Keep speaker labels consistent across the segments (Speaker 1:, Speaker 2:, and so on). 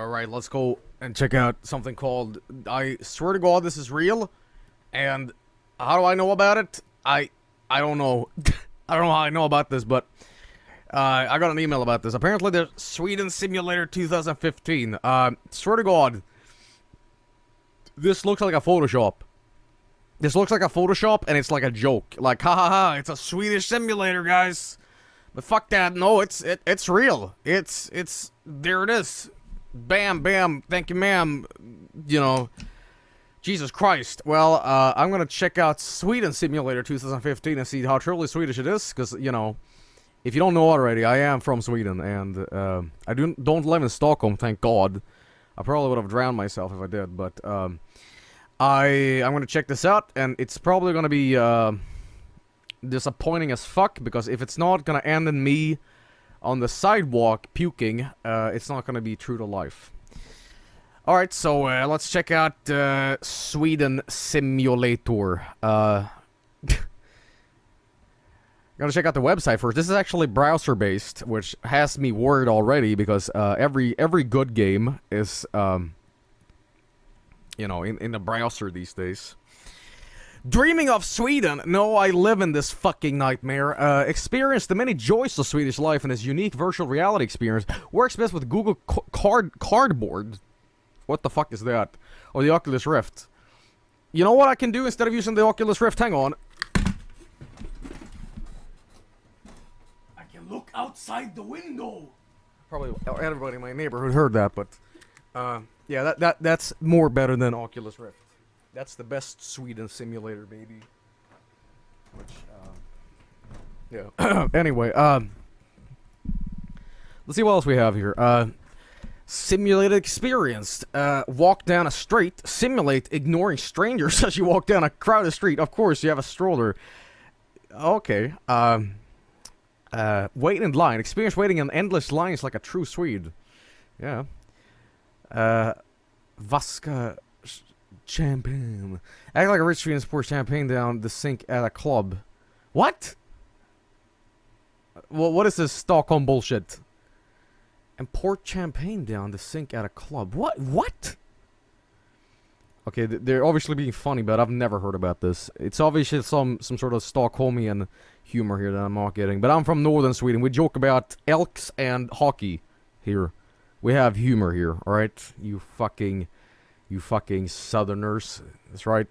Speaker 1: Alright, let's go and check out something called... I swear to God this is real. And how do I know about it? I don't know. I don't know how I know about this, but... I got an email about this. Apparently there's Sweden Simulator 2015. Swear to God. This looks like a Photoshop. This looks like a Photoshop, and it's like a joke. Like, ha ha ha, it's a Swedish simulator, guys. But fuck that, no, it's real. It's, there it is. Bam, bam, thank you, ma'am. You know, Jesus Christ. Well, I'm gonna check out Sweden Simulator 2015 and see how truly Swedish it is, because, you know, if you don't know already, I am from Sweden, and, I don't live in Stockholm, thank God. I probably would have drowned myself if I did, but, I'm gonna check this out, and it's probably gonna be, disappointing as fuck, because if it's not gonna end in me on the sidewalk puking, it's not gonna be true to life. Alright, so, let's check out, Sweden Simulator. Gotta check out the website first. This is actually browser-based, which has me worried already, because, every good game is, you know, in the browser these days. Dreaming of Sweden? No, I live in this fucking nightmare. Experience the many joys of Swedish life in this unique virtual reality experience. Works best with Google Cardboard. What the fuck is that? Or the Oculus Rift. You know what I can do instead of using the Oculus Rift? Hang on. I can look outside the window. Probably everybody in my neighborhood heard that, but... yeah, that's more better than Oculus Rift. That's the best Sweden simulator, baby. Which, yeah. Anyway, let's see what else we have here. Simulated experience. Walk down a street. Simulate ignoring strangers as you walk down a crowded street. Of course, you have a stroller. Okay. Wait in line. Experience waiting in endless lines like a true Swede. Yeah. Vodka champagne. Act like a rich Swede and pour champagne down the sink at a club. What? Well, what is this Stockholm bullshit? And pour champagne down the sink at a club. What? Okay, they're obviously being funny, but I've never heard about this. It's obviously some sort of Stockholmian humor here that I'm not getting. But I'm from northern Sweden. We joke about elks and hockey here. We have humor here, alright? You fucking southerners. That's right.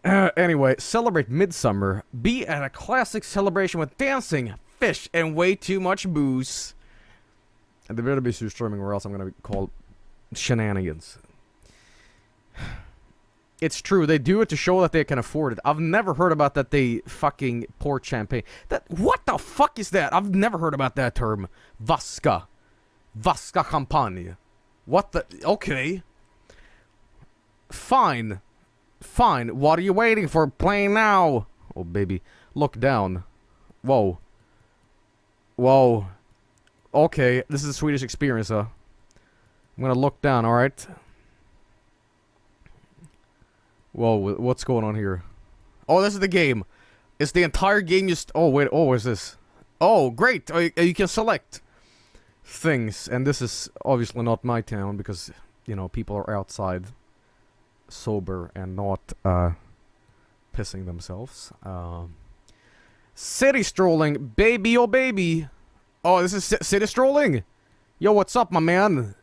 Speaker 1: Anyway, celebrate midsummer. Be at a classic celebration with dancing, fish, and way too much booze. And they better be streaming or else I'm gonna be called shenanigans. It's true, they do it to show that they can afford it. I've never heard about that they fucking pour champagne. What the fuck is that? I've never heard about that term. Vodka champagne. What the... Okay. Fine. What are you waiting for? Play now. Oh, baby. Look down. Whoa. Okay, this is a Swedish experience, huh? I'm gonna look down, alright? Whoa, what's going on here? Oh, this is the game. It's the entire game oh, wait. Oh, what is this? Oh, great. You can select things, and this is obviously not my town because, you know, people are outside sober and not pissing themselves. City strolling, baby, oh baby. Oh, this is city strolling. Yo, what's up, my man?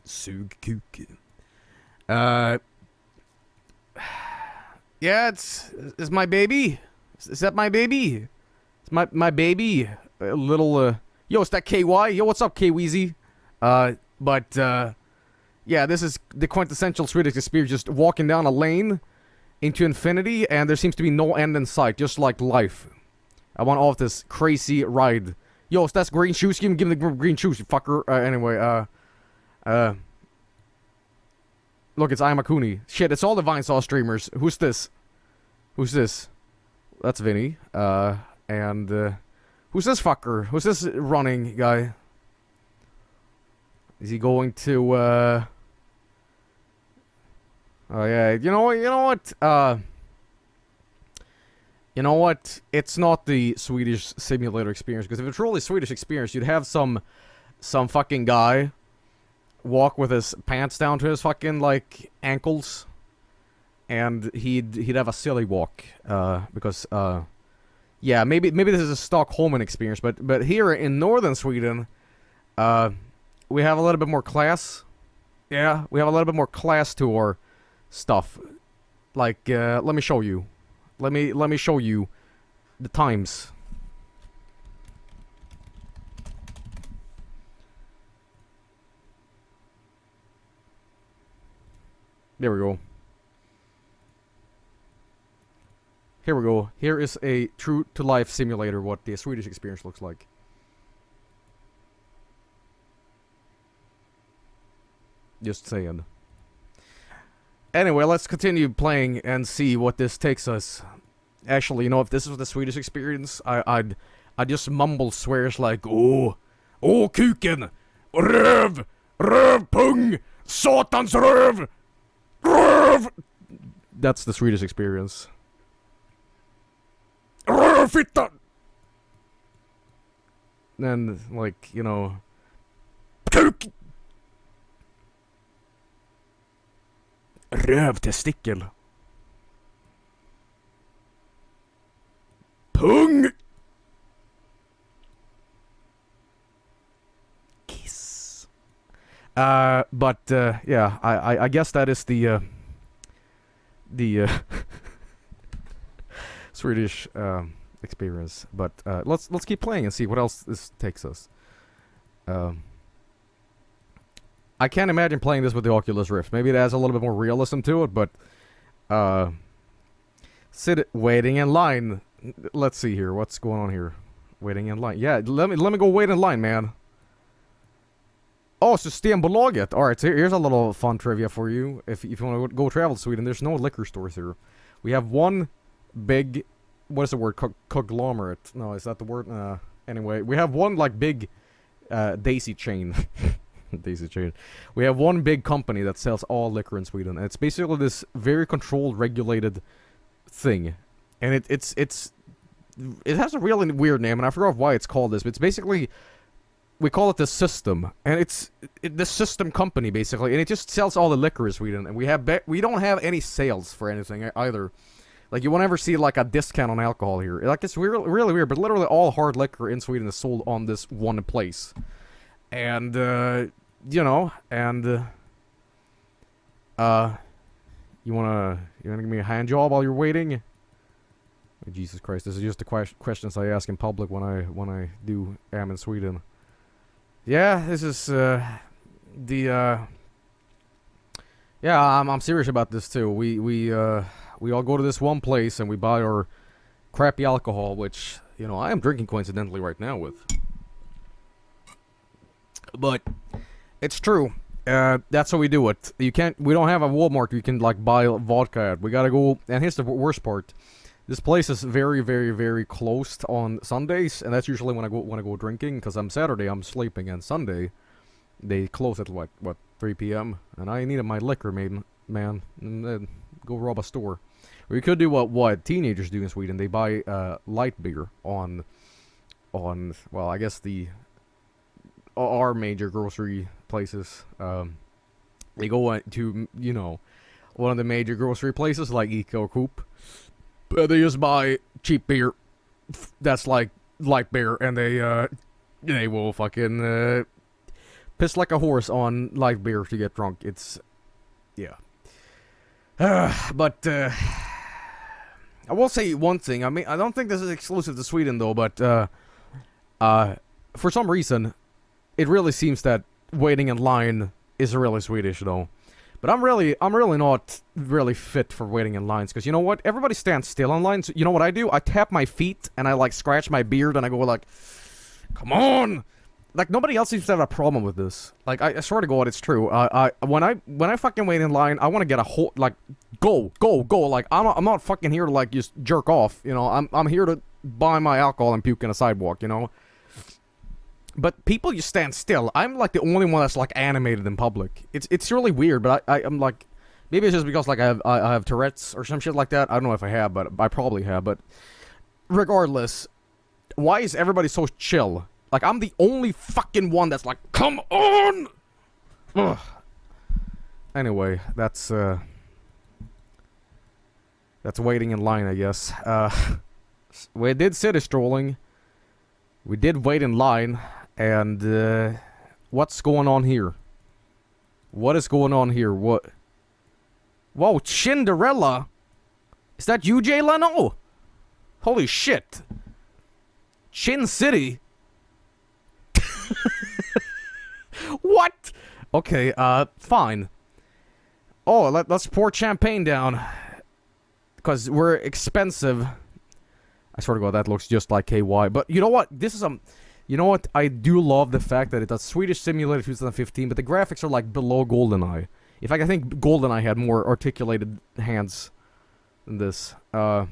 Speaker 1: Sug kuk. Yeah, it's my baby. Is that my baby? My baby, a little, yo, it's that KY? Yo, what's up, K-Weezy? Yeah, this is the quintessential Swedish experience, just walking down a lane into infinity, and there seems to be no end in sight, just like life. I want all of this crazy ride. Yo, that's green shoes, give me the green shoes, you fucker. Anyway, look, it's Imakuni. Shit, it's all the Vinesauce streamers. Who's this? That's Vinny. And, who's this fucker? Who's this running guy? Is he going to, oh yeah, you know what, You know what? It's not the Swedish simulator experience, because if it's really Swedish experience, you'd have some fucking guy walk with his pants down to his fucking, like, ankles, and he'd have a silly walk, because, yeah, maybe this is a Stockholm experience, but here in northern Sweden, we have a little bit more class. Yeah, we have a little bit more class to our stuff. Like, let me show you. Let me show you the times. There we go. Here we go. Here is a true-to-life simulator, what the Swedish experience looks like. Just saying. Anyway, let's continue playing and see what this takes us. Actually, you know, if this was the Swedish experience, I'd just mumble swears like, oh, kuken, röv, rövpung, satans röv, röv. That's the Swedish experience. Rövfitta. And, like, you know, kuk. Rövtestikel. Pung. Kiss. But yeah, I guess that is the Swedish experience. But let's keep playing and see what else this takes us. I can't imagine playing this with the Oculus Rift. Maybe it has a little bit more realism to it, but waiting in line. Let's see here. What's going on here? Waiting in line. Yeah, let me go wait in line, man. Oh, Systembolaget. All right, so here's a little fun trivia for you. If you want to go travel to Sweden, there's no liquor stores here. We have one big, what is the word? Conglomerate. No, is that the word? Anyway, we have one like big daisy chain. Daisy chain. We have one big company that sells all liquor in Sweden, and it's basically this very controlled, regulated thing. And it has a really weird name, and I forgot why it's called this, but it's basically, we call it the System, and it's the System company basically, and it just sells all the liquor in Sweden, and we don't have any sales for anything either. Like, you won't ever see like a discount on alcohol here. Like, it's really weird, but literally all hard liquor in Sweden is sold on this one place. And you know, and you wanna give me a hand job while you're waiting? Oh, Jesus Christ, this is just the questions I ask in public when I am in Sweden. Yeah, this is yeah, I'm serious about this too. We all go to this one place and we buy our crappy alcohol, which, you know, I am drinking coincidentally right now with. But it's true. That's how we do it. We don't have a Walmart you can like buy vodka at. We gotta go, and here's the worst part. This place is very, very, very closed on Sundays, and that's usually when I go drinking, because on Saturday I'm sleeping, and Sunday they close at what 3 p.m. and I needed my liquor, man, and then go rob a store. Or you could do what teenagers do in Sweden. They buy light beer on well, I guess our major grocery places. They go to, you know, one of the major grocery places like ICA or Coop. They just buy cheap beer that's like light beer, and they will fucking piss like a horse on light beer to get drunk. It's, yeah. But I will say one thing. I mean, I don't think this is exclusive to Sweden though, but for some reason it really seems that waiting in line is really Swedish though. But I'm really not really fit for waiting in lines, because you know what? Everybody stands still in lines. So you know what I do? I tap my feet and I like scratch my beard and I go like, "Come on!" Like, nobody else seems to have a problem with this. Like, I swear to God, it's true. When I fucking wait in line, I want to get a whole, like, go. Like, I'm not fucking here to like just jerk off. You know, I'm here to buy my alcohol and puke in a sidewalk. You know. But people just stand still. I'm like the only one that's like animated in public. It's really weird, but I'm like, maybe it's just because like I have Tourette's or some shit like that. I don't know if I have, but I probably have. But regardless, why is everybody so chill? Like, I'm the only fucking one that's like, come on! Ugh. Anyway, that's waiting in line, I guess. We did city strolling. We did wait in line. And, what's going on here? What is going on here? What? Whoa, Cinderella? Is that you, Jay Leno? Holy shit. Chin City? What? Okay, fine. Oh, let's pour champagne down. Because we're expensive. I swear to God, that looks just like KY. But you know what? This is you know what? I do love the fact that it's a Swedish simulator 2015, but the graphics are like below GoldenEye. In fact, I think GoldenEye had more articulated hands than this. Are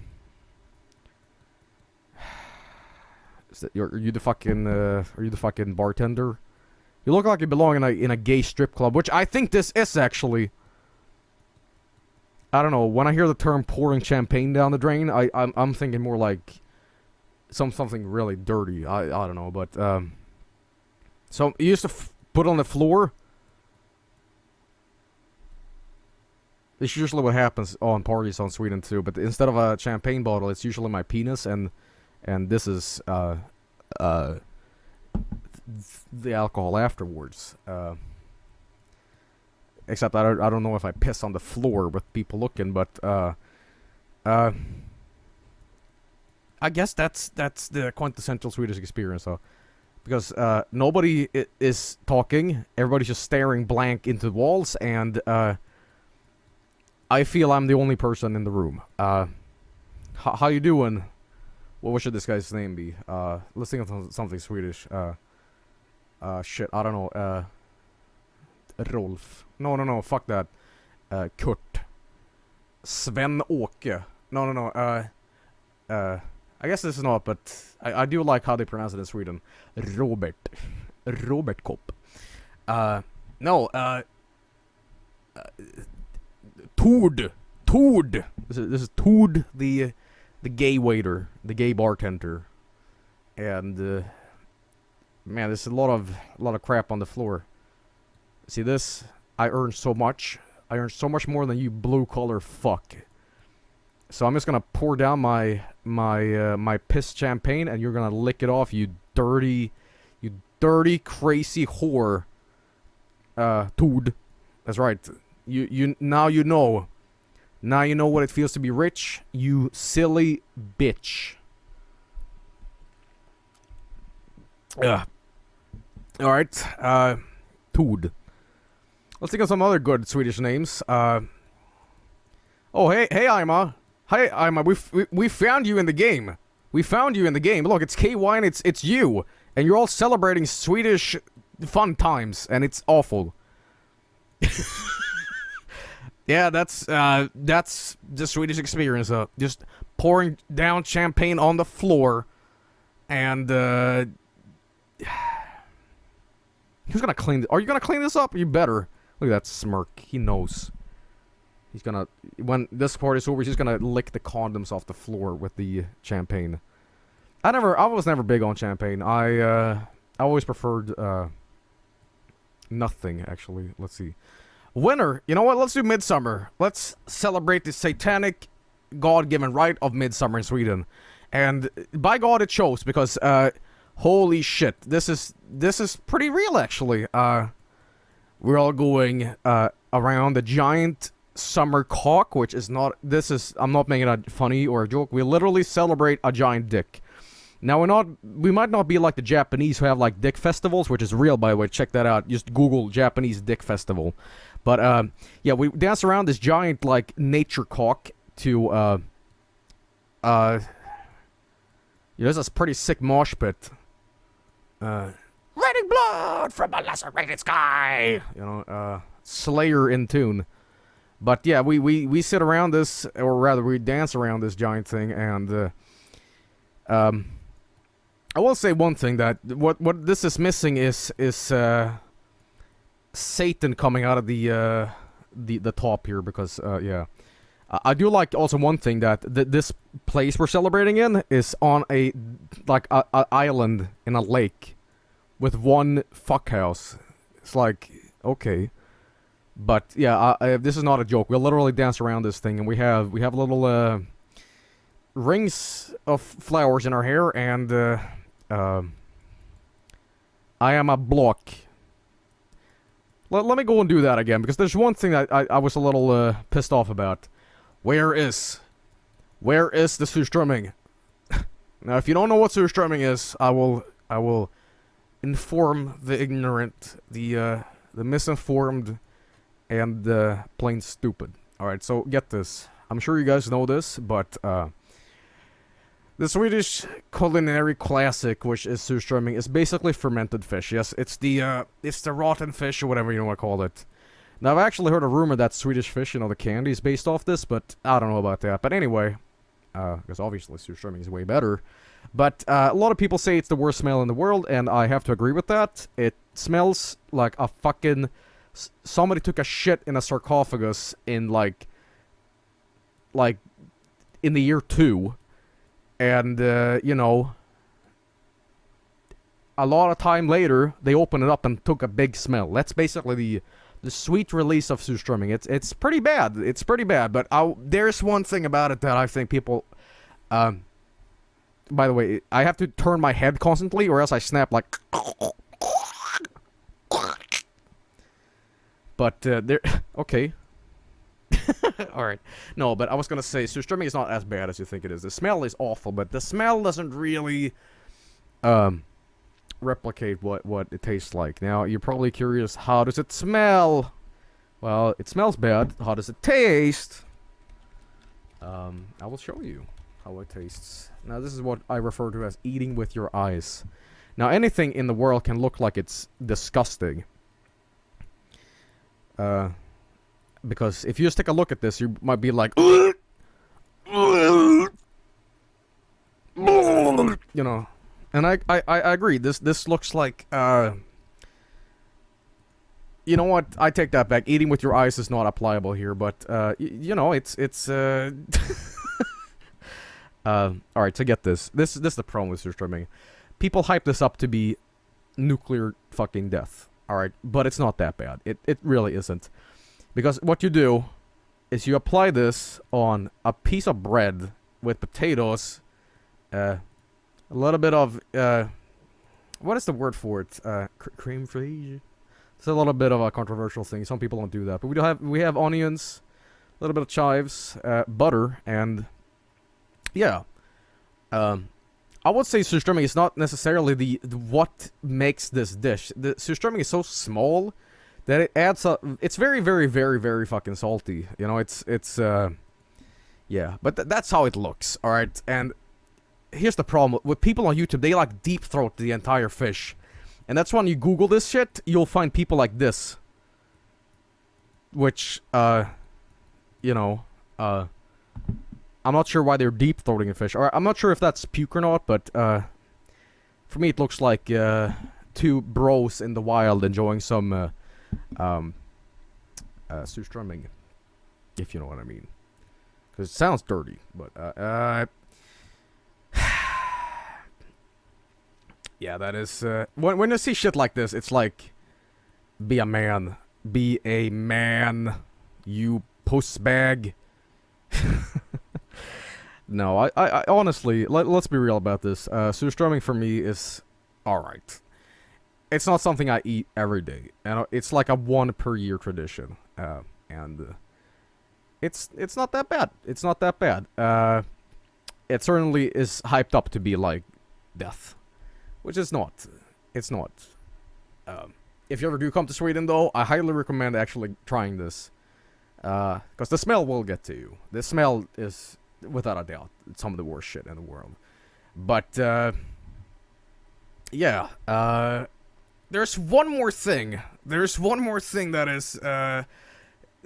Speaker 1: you the fucking bartender? You look like you belong in a gay strip club, which I think this is actually. I don't know. When I hear the term pouring champagne down the drain, I'm thinking more like something really dirty. I don't know, but so you used to put on the floor. This is usually what happens on parties on Sweden too. But instead of a champagne bottle, it's usually my penis, and this is the alcohol afterwards. Except I don't know if I piss on the floor with people looking, but I guess that's the quintessential Swedish experience, though, because nobody is talking, everybody's just staring blank into the walls, and I feel I'm the only person in the room. How you doing? What should this guy's name be? Let's think of something Swedish. Shit, I don't know. Rolf. No, fuck that. Kurt. Sven-Åke. No. I guess this is not, but I do like how they pronounce it in Sweden. Robert Kopp. Tord. This is Tord, the gay waiter, the gay bartender, and man, there's a lot of crap on the floor. See this? I earn so much. I earn so much more than you blue collar fuck. So I'm just gonna pour down my piss champagne, and you're gonna lick it off, you dirty crazy whore. Tord. That's right. Now you know. Now you know what it feels to be rich, you silly bitch. Alright, Tord. Let's think of some other good Swedish names. Oh, hey, Ima. Hi, Ima. We found you in the game. We found you in the game. Look, it's KY and it's you, and you're all celebrating Swedish fun times, and it's awful. Yeah, that's the Swedish experience. Just pouring down champagne on the floor, and who's gonna clean? Are you gonna clean this up? You better. Look at that smirk. He knows. He's gonna, when this part is over, he's gonna lick the condoms off the floor with the champagne. I was never big on champagne. I always preferred nothing, actually. Let's see. Winter. You know what? Let's do Midsummer. Let's celebrate the satanic God-given right of Midsummer in Sweden. And by God, it shows, because holy shit, this is pretty real, actually. We're all going around the giant summer cock, which is not. I'm not making a funny or a joke. We literally celebrate a giant dick. Now we might not be like the Japanese who have like dick festivals, which is real, by the way. Check that out. Just Google Japanese dick festival. But yeah, we dance around this giant like nature cock to this is a pretty sick mosh pit. Raining blood from a lacerated sky. You know, Slayer in tune. But yeah, we sit around this, or rather, we dance around this giant thing, and I will say one thing, that what this is missing is Satan coming out of the top here, because yeah, I do like also one thing that this place we're celebrating in is on a island in a lake with one fuck house. It's like, okay. But yeah, this is not a joke. We'll literally dance around this thing, and we have little rings of flowers in our hair, and I am a block. Let me go and do that again, because there's one thing that I was a little pissed off about. Where is the surströmming? Now, if you don't know what surströmming is, I will inform the ignorant, the misinformed, and the plain stupid. Alright, so get this. I'm sure you guys know this, but the Swedish culinary classic, which is surströmming, is basically fermented fish. Yes, it's the rotten fish, or whatever you want to call it. Now, I've actually heard a rumor that Swedish fish, the candy is based off this, but I don't know about that. But anyway, because obviously surströmming is way better. But a lot of people say it's the worst smell in the world, and I have to agree with that. It smells like a fucking... somebody took a shit in a sarcophagus in, like in the year 2. And, a lot of time later, they opened it up and took a big smell. That's basically the sweet release of surströmming. It's pretty bad. It's pretty bad. But there's one thing about it that I think people... by the way, I have to turn my head constantly, or else I snap like... But, there... Okay. Alright. No, but I was gonna say, surströmming is not as bad as you think it is. The smell is awful, but the smell doesn't really... replicate what it tastes like. Now, you're probably curious, how does it smell? Well, it smells bad. How does it taste? I will show you how it tastes. Now, this is what I refer to as eating with your eyes. Now, anything in the world can look like it's disgusting. Because if you just take a look at this, you might be like, you know. And I agree. This looks like, you know what? I take that back. Eating with your eyes is not applicable here, but, it's alright, so get this. This is the problem with surströmming. People hype this up to be nuclear fucking death. Alright, but it's not that bad. It really isn't. Because what you do is you apply this on a piece of bread with potatoes, a little bit of, what is the word for it? Creme fraiche? It's a little bit of a controversial thing. Some people don't do that. But we have onions, a little bit of chives, butter, and, yeah. I would say surströmming is not necessarily what makes this dish. The surströmming is so small that it adds up. It's very, very, very, very fucking salty. Yeah. But that's how it looks, alright? And here's the problem. With people on YouTube, they like deep throat the entire fish. And that's when you Google this shit, you'll find people like this. Which, I'm not sure why they're deep throating a fish. Or I'm not sure if that's puke or not, but, for me it looks like, two bros in the wild enjoying some, surströmming. If you know what I mean. Because it sounds dirty, but, yeah, that is, when you see shit like this, it's like, be a man. Be a man, you puss bag. No, I honestly, let's be real about this. Surströmming for me is alright. It's not something I eat every day, and it's like a 1 per year tradition. And it's not that bad. It's not that bad. It certainly is hyped up to be like death. Which is not. It's not. If you ever do come to Sweden, though, I highly recommend actually trying this. Because the smell will get to you. The smell is, without a doubt, some of the worst shit in the world. But, yeah. There's one more thing. There's one more thing that is a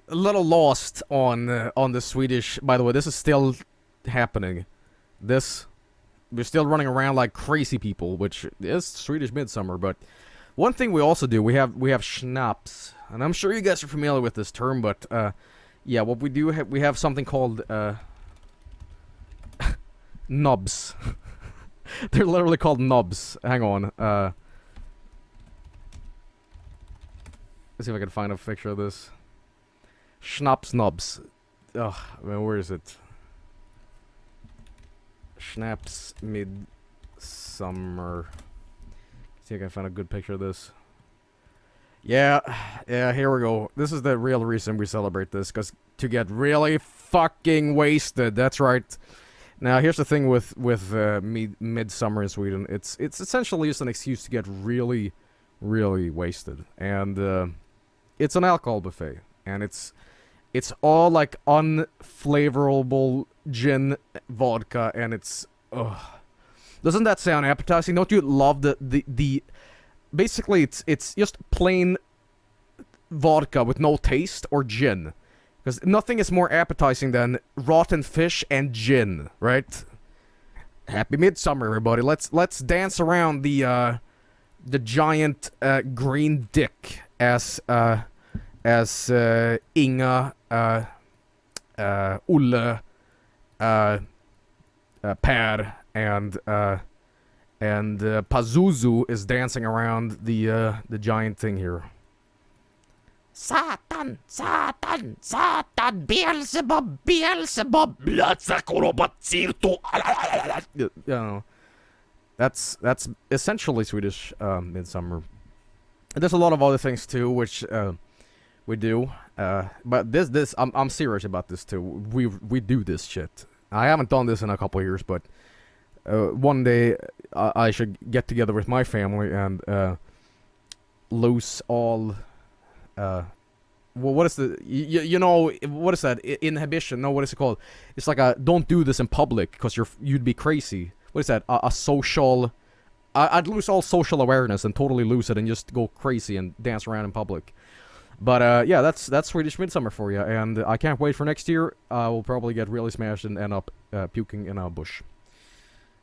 Speaker 1: little lost on the Swedish... By the way, this is still happening. We're still running around like crazy people, which is Swedish midsummer, but one thing we also do, we have schnapps, and I'm sure you guys are familiar with this term, but Yeah, what we do we have something called nubs. They're literally called nubs. Hang on. Let's see if I can find a picture of this. Schnapps nubs. Ugh, man, where is it? Schnapps midsummer. See if I can find a good picture of this. Yeah, here we go. This is the real reason we celebrate this, because to get really fucking wasted. That's right. Now, here's the thing with midsummer in Sweden. It's essentially just an excuse to get really, really wasted, and it's an alcohol buffet, and it's all like unflavorable gin, vodka, and it's doesn't that sound appetizing? Don't you love the basically it's just plain vodka with no taste, or gin, because nothing is more appetizing than rotten fish and gin, right? Happy midsummer, everybody. Let's dance around the giant green dick as Inga, Olle, Per, and Pazuzu is dancing around the giant thing here.
Speaker 2: Satan, Satan, Satan, Beelzebub, Beelzebub,
Speaker 1: You know, that's essentially Swedish midsummer. There's a lot of other things too, which we do. But this I'm serious about this too. We do this shit. I haven't done this in a couple of years, but one day I should get together with my family and lose all. Well, what is the you know, what is that, inhibition? No, what is it called? It's like a don't do this in public because you'd be crazy. What is that? A social. I'd lose all social awareness and totally lose it and just go crazy and dance around in public. But yeah, that's Swedish midsummer for you, and I can't wait for next year. We'll probably get really smashed and end up puking in a bush.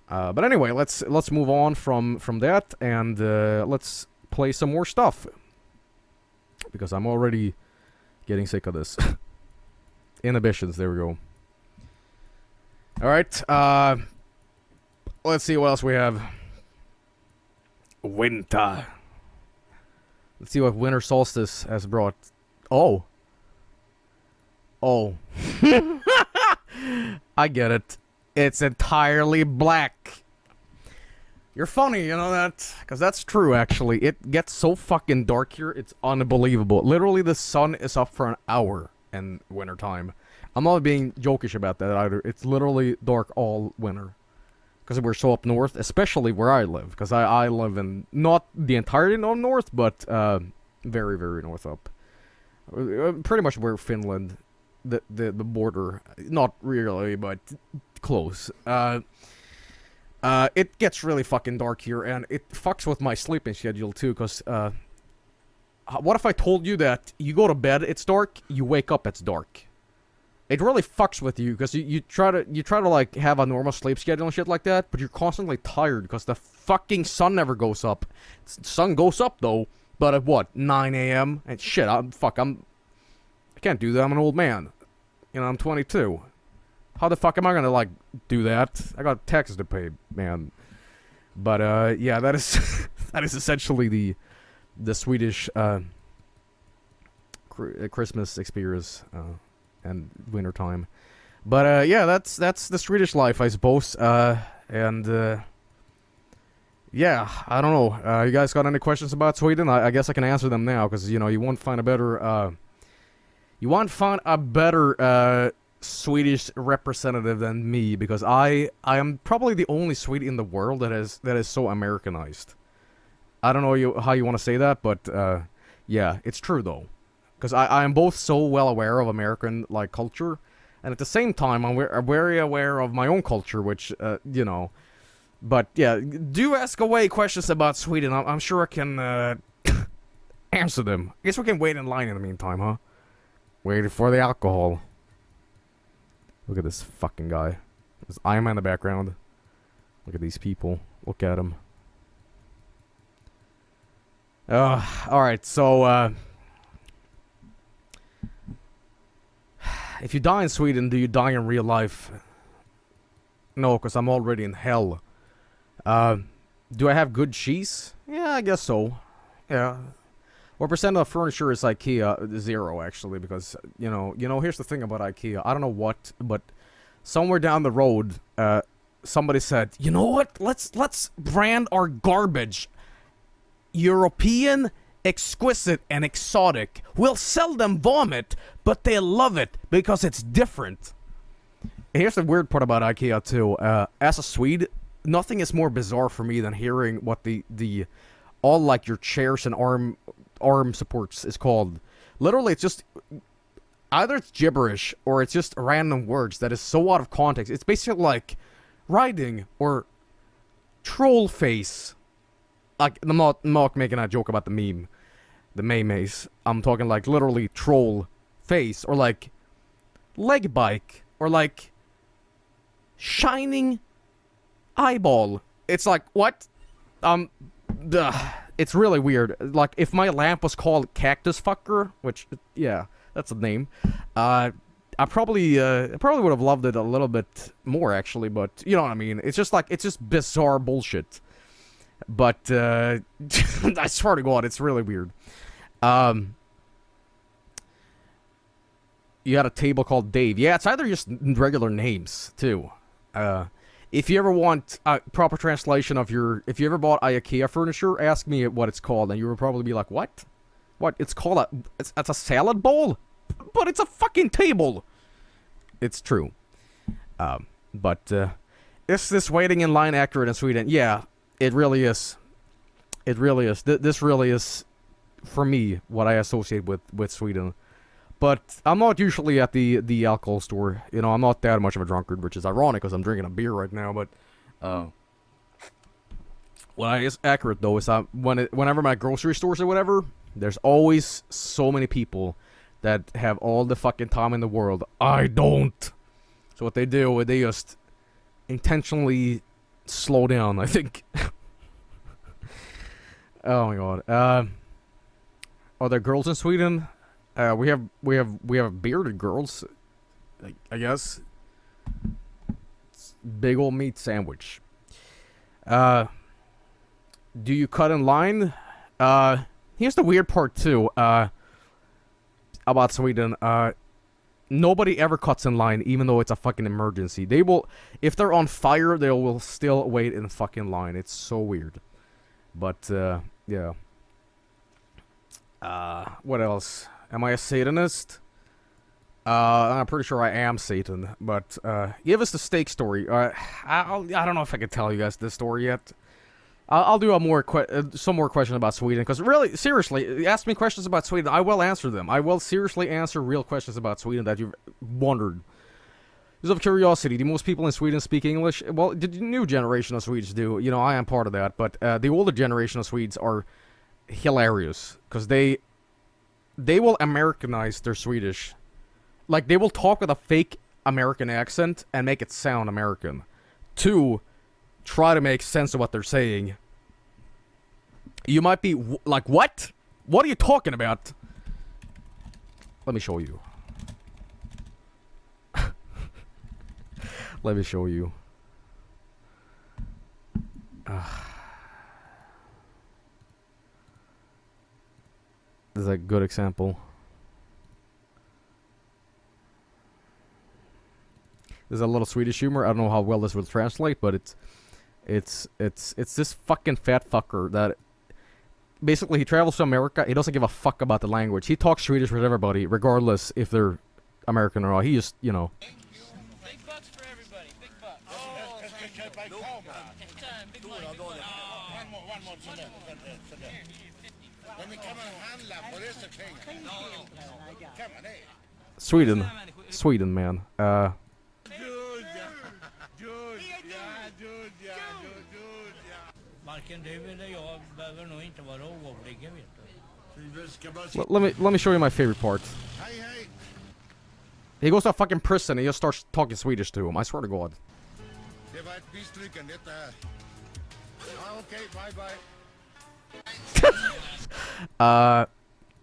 Speaker 1: But anyway, let's move on from that, and let's play some more stuff, because I'm already getting sick of this. Inhibitions, there we go. Alright, let's see what else we have. Winter. Let's see what winter solstice has brought. Oh. I get it. It's entirely black. You're funny, you know that? Because that's true, actually. It gets so fucking dark here, it's unbelievable. Literally, the sun is up for an hour in wintertime. I'm not being jokish about that either. It's literally dark all winter. Because we're so up north, especially where I live. Because I live in, not the entirety of north, but very, very north up. Pretty much where Finland, the border, not really, but close. It gets really fucking dark here, and it fucks with my sleeping schedule too, because, what if I told you that you go to bed, it's dark, you wake up, it's dark? It really fucks with you, because you try to like have a normal sleep schedule and shit like that, but you're constantly tired, because the fucking sun never goes up. Sun goes up, though, but at what, 9 a.m.? And shit, I can't do that, I'm an old man. You know, I'm 22. How the fuck am I gonna, like, do that? I got taxes to pay, man. But, yeah, that is that is essentially the Swedish Christmas experience and wintertime. But, yeah, that's the Swedish life, I suppose. And yeah, I don't know. You guys got any questions about Sweden? I guess I can answer them now, because, you know, you won't find a better Swedish representative than me, because I am probably the only Swede in the world that is so Americanized. I don't know how you want to say that, but yeah, it's true though, because I am both so well aware of American like culture, and at the same time I'm very aware of my own culture, which you know. But yeah, do ask away questions about Sweden. I'm sure I can answer them. I guess we can wait in line in the meantime, huh? Waiting for the alcohol. Look at this fucking guy. There's Iron Man in the background. Look at these people. Look at them. Alright, so, if you die in Sweden, do you die in real life? No, because I'm already in hell. Do I have good cheese? Yeah, I guess so. Yeah. What percent of furniture is IKEA? 0, actually, because, you know, here's the thing about IKEA. I don't know what, but somewhere down the road, somebody said, you know what? Let's brand our garbage European, exquisite, and exotic. We'll sell them vomit, but they love it because it's different. Here's the weird part about IKEA too. As a Swede, nothing is more bizarre for me than hearing what the all like your chairs and arm supports is called. Literally, it's just either it's gibberish or it's just random words that is so out of context. It's basically like riding or troll face. Like, I'm not making a joke about the meme, the memes. I'm talking like literally troll face or like leg bike or like shining eyeball. It's like, what? It's really weird. Like, if my lamp was called Cactus Fucker, which, yeah, that's a name, I probably would have loved it a little bit more, actually, but, you know what I mean? It's just like, it's just bizarre bullshit. But, I swear to God, it's really weird. You had a table called Dave. Yeah, it's either just regular names, too. If you ever want a proper translation of if you ever bought IKEA furniture, ask me what it's called, and you will probably be like, what? What? It's called it's a salad bowl? But it's a fucking table! It's true. But, is this waiting in line accurate in Sweden? Yeah, it really is. It really is. This really is, for me, what I associate with Sweden. But I'm not usually at the alcohol store. You know, I'm not that much of a drunkard, which is ironic because I'm drinking a beer right now. But what is accurate though is that whenever my grocery stores or whatever, there's always so many people that have all the fucking time in the world. I don't. So what they do, they just intentionally slow down, I think. Oh my God. Are there girls in Sweden? We have bearded girls, I guess. It's big old meat sandwich. Do you cut in line? Here's the weird part too. About Sweden. Nobody ever cuts in line, even though it's a fucking emergency. They will, if they're on fire, they will still wait in fucking line. It's so weird. But yeah. What else? Am I a Satanist? I'm pretty sure I am Satan, but, give us the steak story. I don't know if I can tell you guys this story yet. I'll do some more questions about Sweden, because really, seriously, ask me questions about Sweden, I will answer them. I will seriously answer real questions about Sweden that you've wondered. Just out of curiosity, do most people in Sweden speak English? Well, the new generation of Swedes do. You know, I am part of that, but, the older generation of Swedes are hilarious, because they will Americanize their Swedish. Like, they will talk with a fake American accent and make it sound American. To try to make sense of what they're saying. You might be like, what? What are you talking about? Let me show you. Let me show you. This is a good example. There's a little Swedish humor. I don't know how well this will translate, but it's this fucking fat fucker that basically he travels to America. He doesn't give a fuck about the language. He talks Swedish with everybody, regardless if they're American or not. He just, you know.
Speaker 3: Big bucks for everybody. Big bucks. Oh, anytime. Big money. One more.
Speaker 1: Sweden, man. Let me show you my favorite part. He goes to a fucking prison and he just starts talking Swedish to him. I swear to God.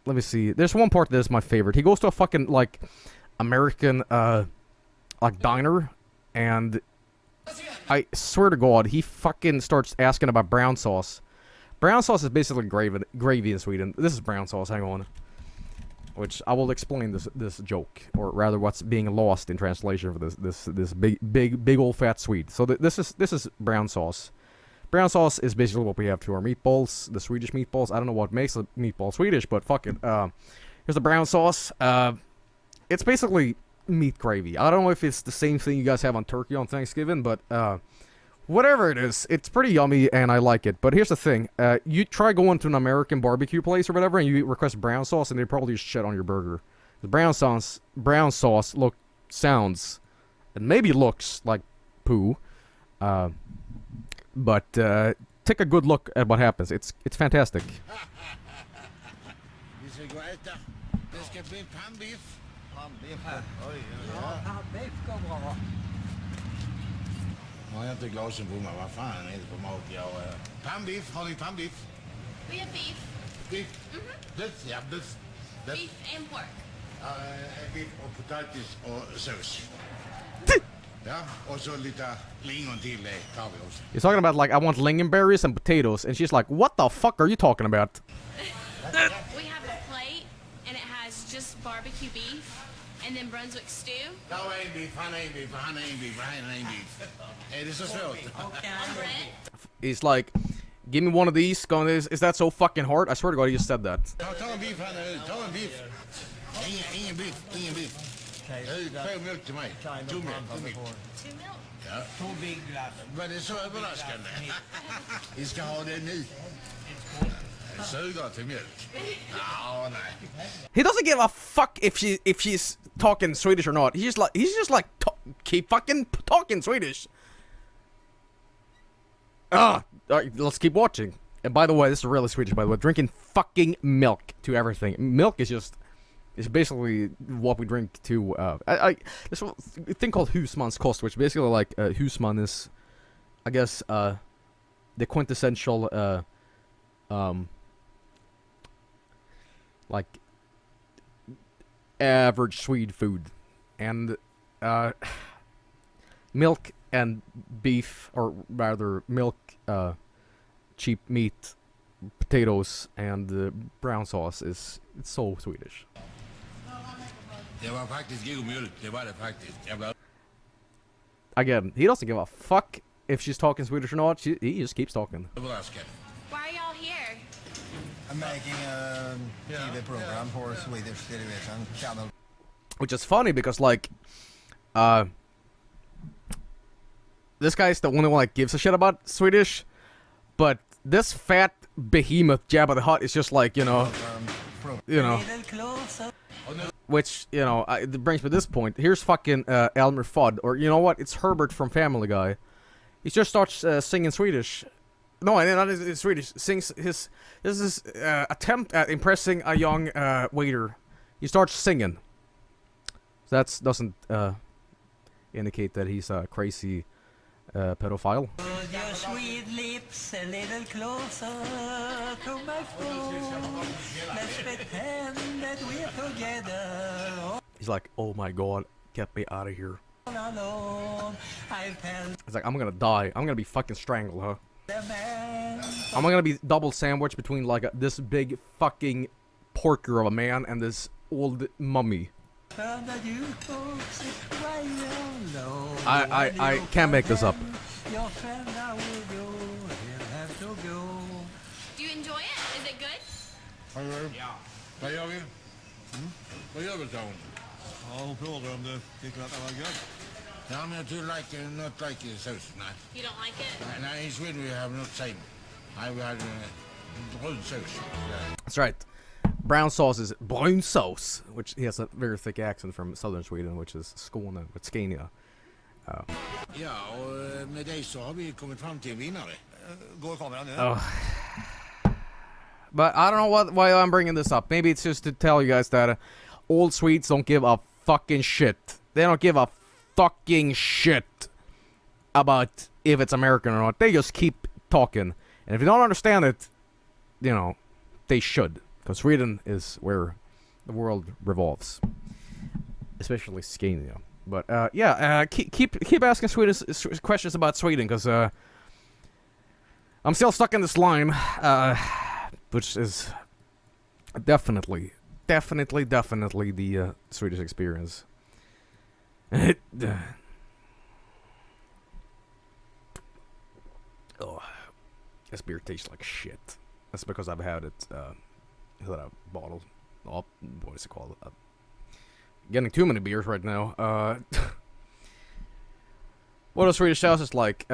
Speaker 1: Let me see. There's one part that is my favorite. He goes to a fucking, like, American like diner, and I swear to God, he fucking starts asking about brown sauce. Brown sauce is basically gravy in Sweden. This is brown sauce. Hang on, which I will explain this joke, or rather, what's being lost in translation for this big old fat Swede. So this is brown sauce. Brown sauce is basically what we have to our meatballs, the Swedish meatballs. I don't know what makes a meatball Swedish, but fuck it. Here's the brown sauce. It's basically meat gravy. I don't know if it's the same thing you guys have on turkey on Thanksgiving, but whatever it is, it's pretty yummy and I like it. But here's the thing: you try going to an American barbecue place or whatever, and you request brown sauce, and they probably just shit on your burger. The brown sauce sounds, and maybe looks like poo. But take a good look at what happens. It's fantastic.
Speaker 4: Vi ska gå och äta. Det ska bli pannbiff. Pannbiff? Oj,
Speaker 5: Ja, pannbiff går bra.
Speaker 4: har jag inte glasen på mig. Vad fan är det på mat? Pannbiff, har ni pannbiff?
Speaker 6: We have beef.
Speaker 4: Biff? Biff, ja, biff.
Speaker 6: Beef and pork.
Speaker 4: Biff och potatis och sås. Ja, och så lite lingon till det tar vi också.
Speaker 1: He's talking about like, I want lingonberries and potatoes, and she's like, what the fuck are you talking about?
Speaker 6: We have a plate, and it has just barbecue beef, and then Brunswick stew.
Speaker 4: Jag har en biff, han har en biff, han har en biff, han har en biff. Är det så svårt?
Speaker 6: On bread.
Speaker 1: He's like, give me one of these. Going, is that so fucking hard? I swear to God, he just said that.
Speaker 4: Ta en biff, ta en biff. Ingen biff. Två mjölk till mig. Två mjölk.
Speaker 6: 2 milk.
Speaker 4: Ja.
Speaker 5: Två big glass.
Speaker 4: Men det är så överraskande. Vi ska ha det nu. Suger till mjölk. Ja, nej.
Speaker 1: He doesn't give a fuck if she's talking Swedish or not. He's just like keep fucking talking Swedish. Let's keep watching. And by the way, this is really Swedish. By the way, drinking fucking milk to everything. Milk is just. It's basically what we drink to, this thing called husmanskost, which basically like, husman is, I guess, the quintessential, like, average Swede food. And, milk and beef, or rather, milk, cheap meat, potatoes, and brown sauce it's so Swedish.
Speaker 4: Det var faktiskt god mjölk, det var det faktiskt.
Speaker 1: Again, he doesn't give a fuck if she's talking Swedish or not. He just keeps talking.
Speaker 4: Överraskad.
Speaker 6: Why are y'all here?
Speaker 5: I'm making a TV program for Swedish television channel.
Speaker 1: Which is funny because, like, this guy's the only one that gives a shit about Swedish, but this fat behemoth Jabba the Hutt is just like, you know. Which, you know, it brings me to this point. Here's fucking Elmer Fudd, or you know what? It's Herbert from Family Guy. He just starts singing Swedish. No, not in Swedish. Sings this is his attempt at impressing a young waiter. He starts singing. That doesn't indicate that he's a crazy pedophile.
Speaker 2: Put your sweet lips a little closer to my phone. Let's pretend that we're together.
Speaker 1: He's like, oh my God, get me out of here.
Speaker 2: Alone, I'll tell
Speaker 1: He's like, I'm gonna die. I'm gonna be fucking strangled, huh?
Speaker 2: the man.
Speaker 1: I'm gonna be double sandwiched between like this big fucking porker of a man and this old mummy.
Speaker 2: Turn the jukebox while you're alone.
Speaker 1: I can't make this up.
Speaker 2: Your friend now will go. He'll have to go.
Speaker 6: Do you enjoy it? Is it good?
Speaker 4: Vad gör vi? Vad gör vi, Tom?
Speaker 5: Ja, hon frågar om du tycker att det var gött.
Speaker 4: Ja, men you like, not like sauce, nej.
Speaker 6: You don't like it?
Speaker 4: Nej, in Sweden we have not same. We had brun sauce.
Speaker 1: That's right. Brown sauce is brun sauce, which he has a very thick accent from southern Sweden, which is Skåne, with Scania.
Speaker 4: Ja, och med det så har vi kommit fram till en vinnare.
Speaker 5: Går kameran nu?
Speaker 1: But I don't know why I'm bringing this up. Maybe it's just to tell you guys that old Swedes don't give a fucking shit. They don't give a fucking shit about if it's American or not. They just keep talking. And if you don't understand it, you know, they should. Because Sweden is where the world revolves. especially Scania. But yeah, keep asking questions about Sweden, because I'm still stuck in this line, which is definitely the Swedish experience. Oh, this beer tastes like shit. That's because I've had it that I bottled. Oh, what is it called? Getting too many beers right now. What a Swedish house is like.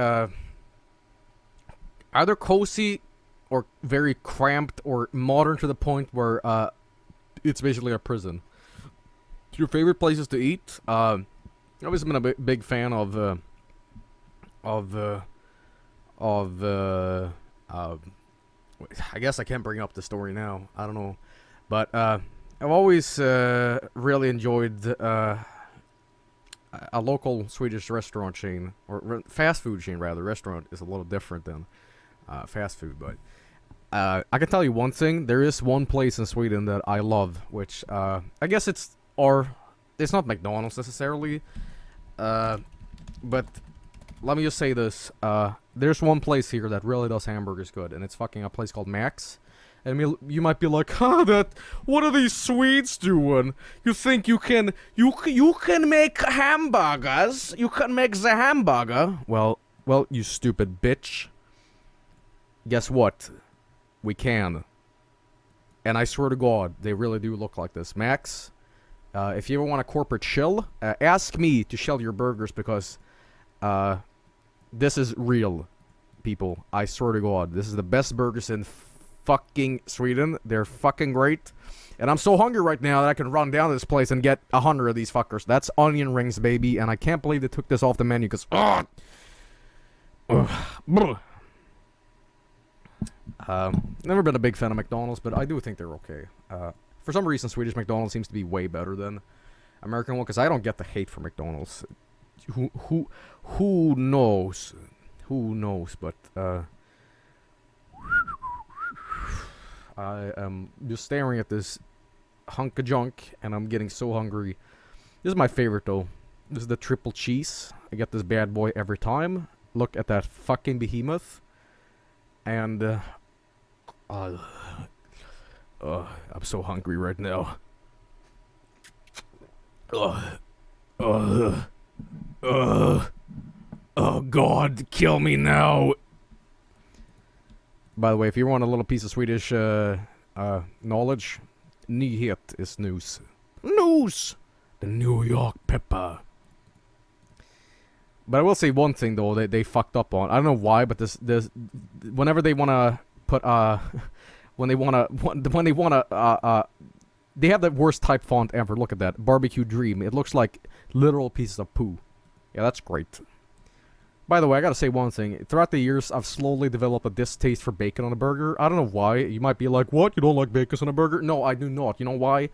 Speaker 1: Either cozy or very cramped or modern to the point where it's basically a prison. Your favorite places to eat? I've always been a big fan of I guess I can't bring up the story now. I don't know, but I've always really enjoyed a local Swedish restaurant chain, or fast food chain rather. Restaurant is a little different than fast food, but I can tell you one thing. There is one place in Sweden that I love, which I guess it's not McDonald's necessarily, but let me just say this. There's one place here that really does hamburgers good, and it's fucking a place called Max. And you might be like, what are these Swedes doing? You think you can make hamburgers? You can make the hamburger? Well, you stupid bitch. Guess what? We can. And I swear to God, they really do look like this. Max, if you ever want a corporate shill, ask me to shell your burgers, because this is real, people. I swear to God, this is the best burgers in fucking Sweden. They're fucking great. And I'm so hungry right now that I can run down to this place and get 100 of these fuckers. That's onion rings, baby. And I can't believe they took this off the menu, because never been a big fan of McDonald's, but I do think they're okay. For some reason, Swedish McDonald's seems to be way better than American one, because I don't get the hate for McDonald's. Who knows? Who knows? But I am just staring at this hunk of junk, and I'm getting so hungry. This is my favorite, though. This is the triple cheese. I get this bad boy every time. Look at that fucking behemoth. And I'm so hungry right now. Oh God, kill me now. By the way, if you want a little piece of Swedish knowledge, nyhet is news. News! The New York pepper. But I will say one thing though that they fucked up on. I don't know why, but this whenever they wanna put they have the worst type font ever. Look at that. Barbecue Dream. It looks like literal pieces of poo. Yeah, that's great. By the way, I gotta say one thing. Throughout the years, I've slowly developed a distaste for bacon on a burger. I don't know why. You might be like, what? You don't like bacon on a burger? No, I do not. You know why?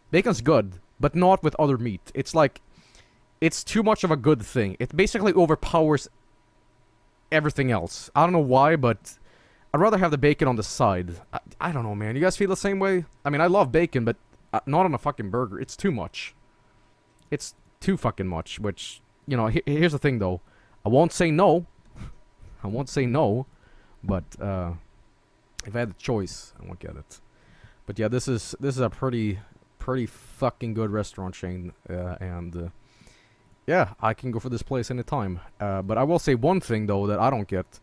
Speaker 1: Bacon's good, but not with other meat. It's like, it's too much of a good thing. It basically overpowers everything else. I don't know why, but I'd rather have the bacon on the side. I don't know, man. You guys feel the same way? I mean, I love bacon, but not on a fucking burger. It's too much. It's too fucking much, which, you know, here's the thing, though. I won't say no. I won't say no, but if I had the choice, I won't get it. But yeah, this is a pretty fucking good restaurant chain, and yeah, I can go for this place anytime. But I will say one thing though that I don't get,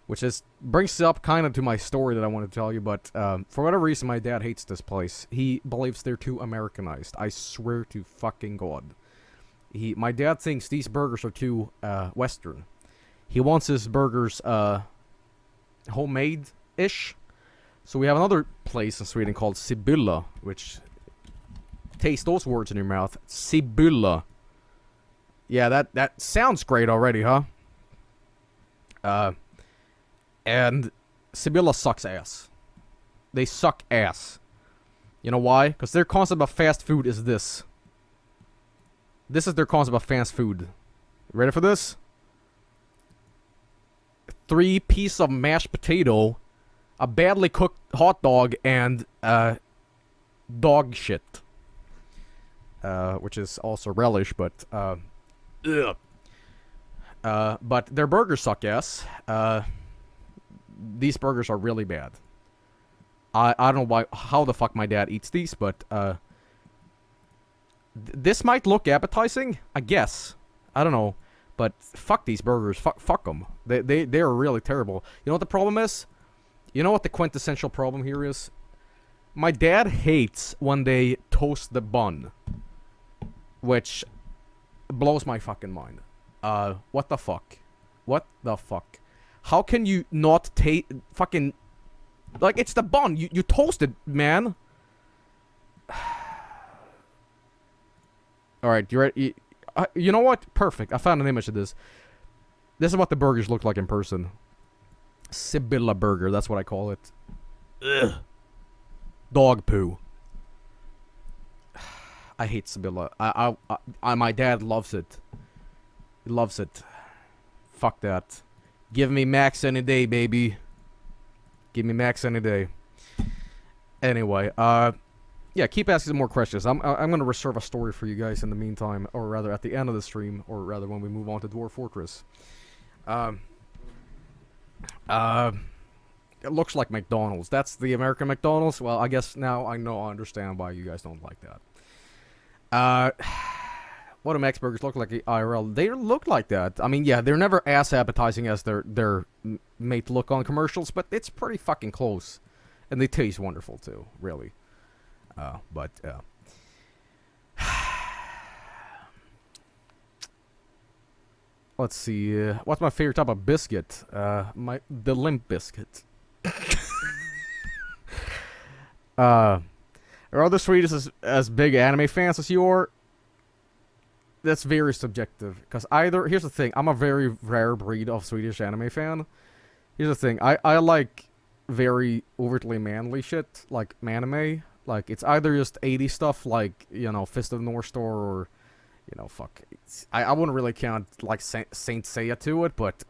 Speaker 1: which brings up kind of to my story that I want to tell you. But for whatever reason, my dad hates this place. He believes they're too Americanized. I swear to fucking God. My dad thinks these burgers are too Western. He wants his burgers homemade-ish. So we have another place in Sweden called Sibylla, which, taste those words in your mouth. Sibylla. Yeah, that sounds great already, huh? And Sibylla sucks ass. They suck ass. You know why? Because their concept of fast food is this. This is their concept of fast food. Ready for this? 3 pieces of mashed potato, a badly cooked hot dog, and dog shit. which is also relish, but ugh. But their burgers suck ass. These burgers are really bad. I don't know how the fuck my dad eats these, but this might look appetizing, I guess. I don't know, but fuck these burgers. Fuck them. They are really terrible. You know what the problem is? You know what the quintessential problem here is? My dad hates when they toast the bun, which blows my fucking mind. What the fuck? What the fuck? How can you not fucking... Like, it's the bun. You toast it, man. Alright, you ready? You know what? Perfect. I found an image of this. This is what the burgers look like in person. Sibylla burger, that's what I call it. Ugh. Dog poo. I hate Sibylla. My dad loves it. He loves it. Fuck that. Give me Max any day, baby. Give me Max any day. Anyway, yeah, keep asking some more questions. I'm gonna reserve a story for you guys in the meantime, or rather at the end of the stream, or rather when we move on to Dwarf Fortress. It looks like McDonald's. That's the American McDonald's. Well, I guess now I understand why you guys don't like that. What do Max burgers look like IRL? They look like that. I mean, yeah, they're never as appetizing as they're made to look on commercials, but it's pretty fucking close, and they taste wonderful too. Really. Let's see. What's my favorite type of biscuit? The limp biscuit. Are other Swedes as big anime fans as you are? That's very subjective. Because here's the thing. I'm a very rare breed of Swedish anime fan. Here's the thing. I like very overtly manly shit, like manime. Like, it's either just 80s stuff, like, you know, Fist of the North Star, or, you know, fuck. I wouldn't really count, like, Saint Seiya to it, but,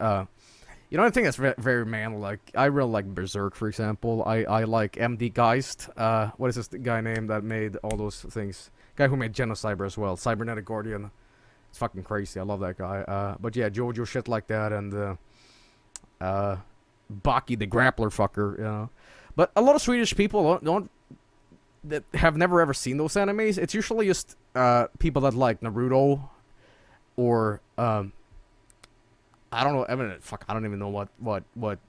Speaker 1: you know, I think that's very manly. Like, I really like Berserk, for example. I like MD Geist. What is this guy name that made all those things? Guy who made Genocyber as well. Cybernetic Guardian. It's fucking crazy. I love that guy. But yeah, JoJo shit like that, and, Baki the Grappler fucker, you know. But a lot of Swedish people that have never ever seen those animes. It's usually just people that like Naruto, or I don't know. I mean, fuck, I don't even know what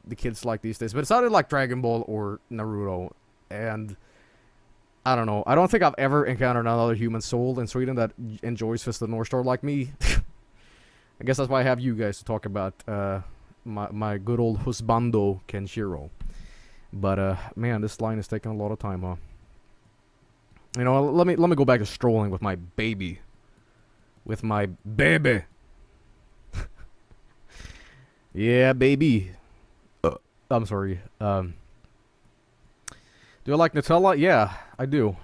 Speaker 1: the kids like these days. But it's either like Dragon Ball or Naruto, and I don't know. I don't think I've ever encountered another human soul in Sweden that enjoys Fist of the North Star like me. I guess that's why I have you guys to talk about my good old husbando Kenshiro. But man, this line is taking a lot of time, huh? You know, let me go back to strolling with my baby. With my baby. Yeah, baby. I'm sorry. Do I like Nutella? Yeah, I do.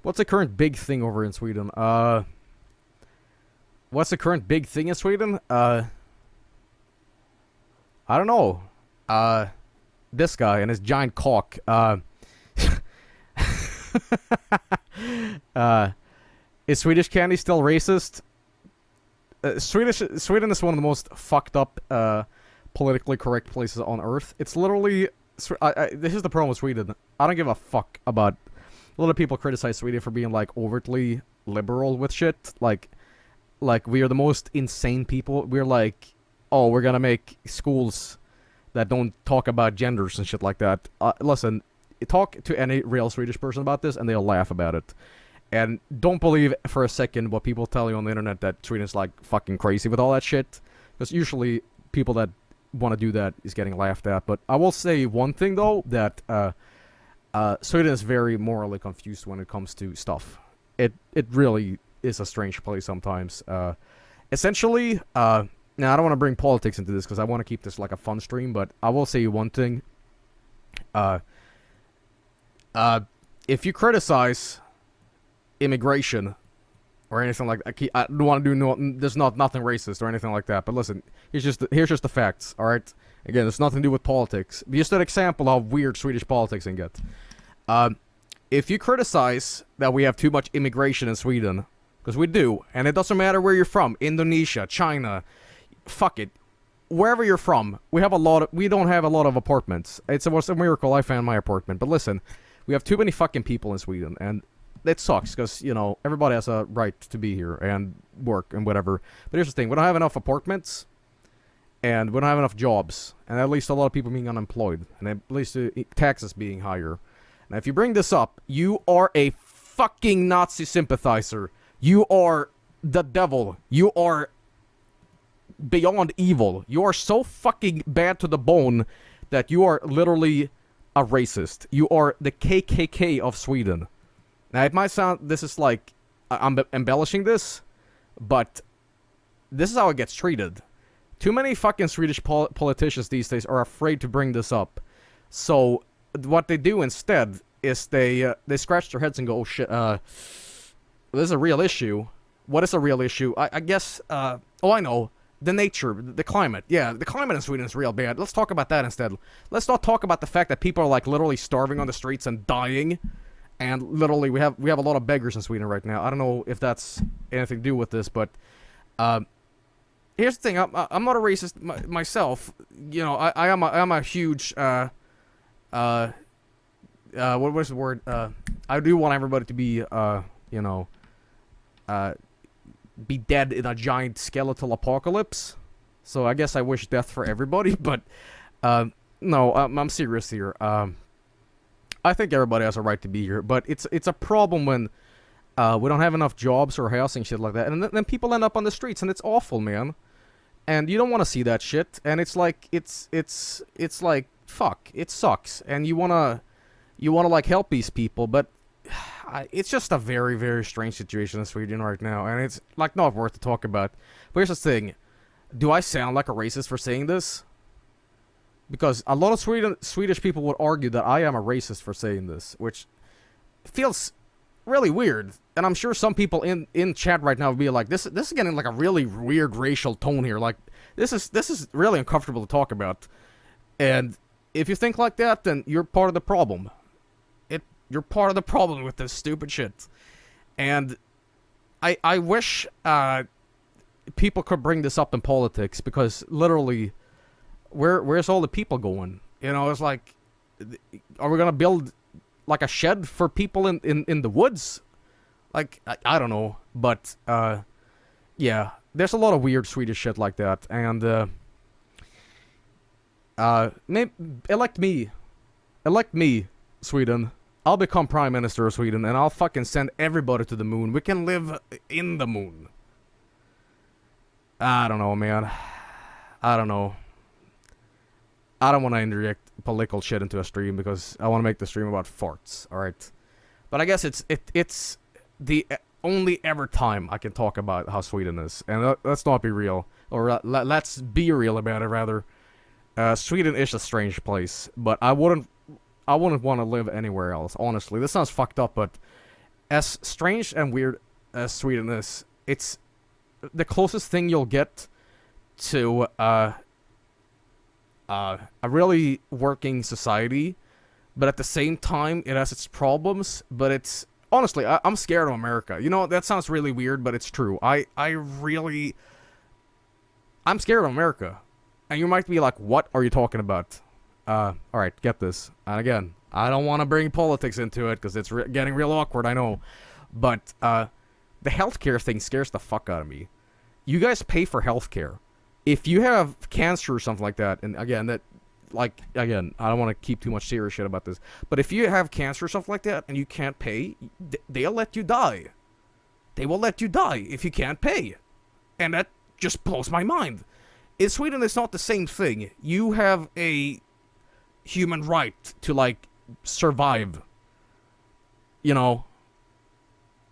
Speaker 1: What's the current big thing over in Sweden? What's the current big thing in Sweden? I don't know. This guy and his giant cock. Is Swedish candy still racist? Sweden is one of the most fucked up, politically correct places on earth. It's literally... this is the problem with Sweden. I don't give a fuck about... A lot of people criticize Sweden for being, like, overtly liberal with shit. Like, we are the most insane people. We're like, oh, we're gonna make schools that don't talk about genders and shit like that. Listen, talk to any real Swedish person about this, and they'll laugh about it. And don't believe for a second what people tell you on the internet that Sweden's, like, fucking crazy with all that shit. Because usually people that want to do that is getting laughed at. But I will say one thing, though, that Sweden is very morally confused when it comes to stuff. It really is a strange place sometimes. Essentially, now I don't want to bring politics into this because I want to keep this like a fun stream, but I will say one thing. If you criticize immigration or anything like that, I don't want to do there's nothing racist or anything like that. But listen, here's just the facts. All right. Again, there's nothing to do with politics. Just an example of how weird Swedish politics can get. if you criticize that we have too much immigration in Sweden, because we do, and it doesn't matter where you're from, Indonesia, China, fuck it, wherever you're from, we don't have a lot of apartments. It was a miracle I found my apartment. But listen, we have too many fucking people in Sweden, and it sucks, because, you know, everybody has a right to be here and work and whatever. But here's the thing, we don't have enough apartments, and we don't have enough jobs, and at least a lot of people being unemployed, and at least taxes being higher. Now, if you bring this up, you are a fucking Nazi sympathizer. You are the devil. You are beyond evil. You are so fucking bad to the bone that you are literally a racist. You are the KKK of Sweden. Now, it might sound, this is like, I'm embellishing this, but this is how it gets treated. Too many fucking Swedish politicians these days are afraid to bring this up. So, what they do instead is they scratch their heads and go, oh shit, this is a real issue. What is a real issue? I guess, oh, I know. The nature, the climate. Yeah, the climate in Sweden is real bad. Let's talk about that instead. Let's not talk about the fact that people are, like, literally starving on the streets and dying. And literally, we have a lot of beggars in Sweden right now. I don't know if that's anything to do with this, but here's the thing. I'm not a racist myself. You know, I am a huge what was the word? I do want everybody to be you know, be dead in a giant skeletal apocalypse. So I guess I wish death for everybody, but no, I'm serious here. I think everybody has a right to be here, but it's a problem when we don't have enough jobs or housing, shit like that, and then people end up on the streets, and it's awful, man. And you don't want to see that shit, and it's like it's like fuck, it sucks, and you wanna like help these people, but it's just a very, very strange situation in Sweden right now, and it's like not worth to talk about. But here's the thing: do I sound like a racist for saying this? Because a lot of Swedish people would argue that I am a racist for saying this, which feels really weird. And I'm sure some people in chat right now would be like, this is getting like a really weird racial tone here. Like, this is really uncomfortable to talk about. And if you think like that, then you're part of the problem. You're part of the problem with this stupid shit. And I wish people could bring this up in politics, because literally, where's all the people going? You know, it's like, are we gonna build like a shed for people in the woods? Like, I don't know, but yeah, there's a lot of weird Swedish shit like that, and maybe elect me, Sweden. I'll become Prime Minister of Sweden, and I'll fucking send everybody to the moon. We can live in the moon. I don't know, man. I don't know. I don't want to inject political shit into a stream, because I want to make the stream about farts, alright? But I guess it's the only ever time I can talk about how Sweden is. And let's not be real. Or let's be real about it, rather. Sweden is a strange place, but I wouldn't want to live anywhere else, honestly. This sounds fucked up, but as strange and weird as Sweden is, it's the closest thing you'll get to a really working society, but at the same time, it has its problems. But it's honestly, I'm scared of America. You know, that sounds really weird, but it's true. I'm scared of America. And you might be like, what are you talking about? Alright, get this. And again, I don't want to bring politics into it, because it's getting real awkward, I know. But the healthcare thing scares the fuck out of me. You guys pay for healthcare. If you have cancer or something like that, and again, I don't want to keep too much serious shit about this, but if you have cancer or something like that, and you can't pay, they'll let you die. They will let you die if you can't pay. And that just blows my mind. In Sweden, it's not the same thing. You have a human right to, like, survive. You know?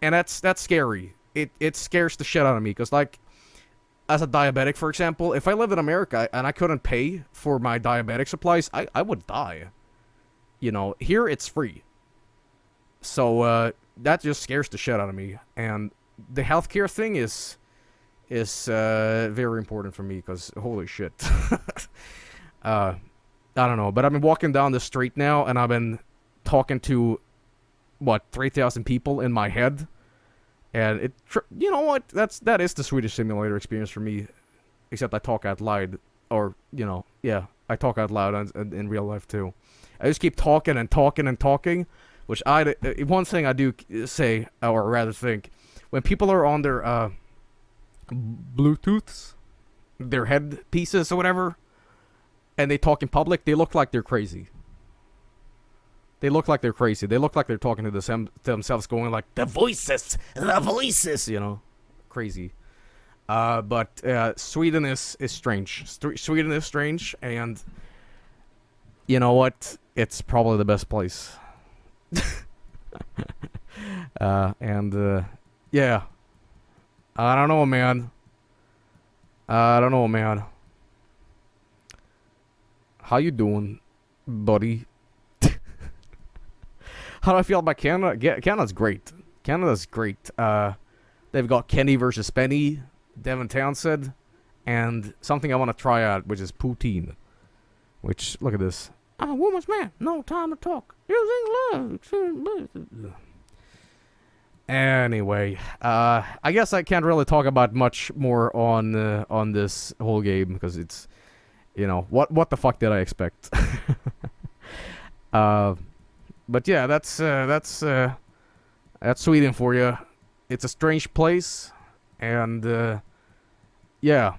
Speaker 1: And that's scary. It scares the shit out of me, because, like, as a diabetic, for example, if I lived in America and I couldn't pay for my diabetic supplies, I would die. You know, here it's free. So, that just scares the shit out of me. And the healthcare thing is very important for me, because holy shit. I don't know, but I've been walking down the street now, and I've been talking to what, 3,000 people in my head. And you know what? That is the Swedish simulator experience for me. Except I talk out loud, or yeah, I talk out loud in real life too. I just keep talking and talking and talking, which one thing I do say, or rather think, when people are on their Bluetooths, their headpieces or whatever, and they talk in public, they look like they're crazy. They look like they're crazy. They look like they're talking to themselves, going like, the voices, crazy. But Sweden is strange. Sweden is strange, and you know what? It's probably the best place. Yeah. I don't know, man. How you doing, buddy? How do I feel about Canada? Canada's great. Canada's great. They've got Kenny versus Benny, Devin Townsend, and something I want to try out, which is poutine. Which, look at this. I'm a woman's man. No time to talk. Using love. Anyway, I guess I can't really talk about much more on this whole game because it's, what the fuck did I expect? But yeah, that's Sweden for you. It's a strange place, and yeah,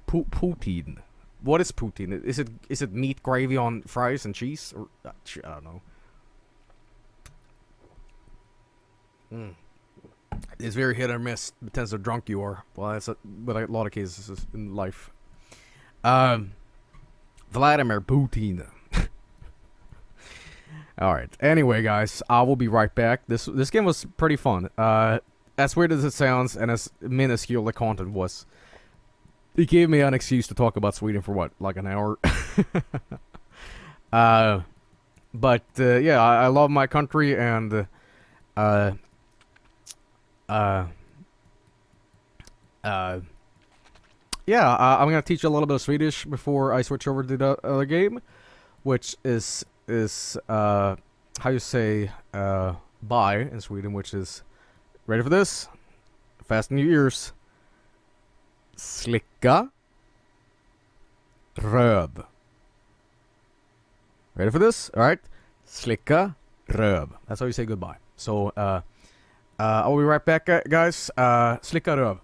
Speaker 1: poutine. What is poutine? Is it meat gravy on fries and cheese? Or I don't know. It's very hit or miss. Depends how drunk you are. Well, that's but a lot of cases in life. Vladimir Putin. All right. Anyway, guys, I will be right back. This game was pretty fun. As weird as it sounds, and as minuscule the content was, it gave me an excuse to talk about Sweden for what, like an hour. But yeah, I love my country, and yeah, I'm gonna teach you a little bit of Swedish before I switch over to the other game, which is how you say bye in Sweden, which is, ready for this? Fasten your ears. Slicka röv. Ready for this? All right. Slicka röv. That's how you say goodbye. So I'll be right back, guys. Slicka röv.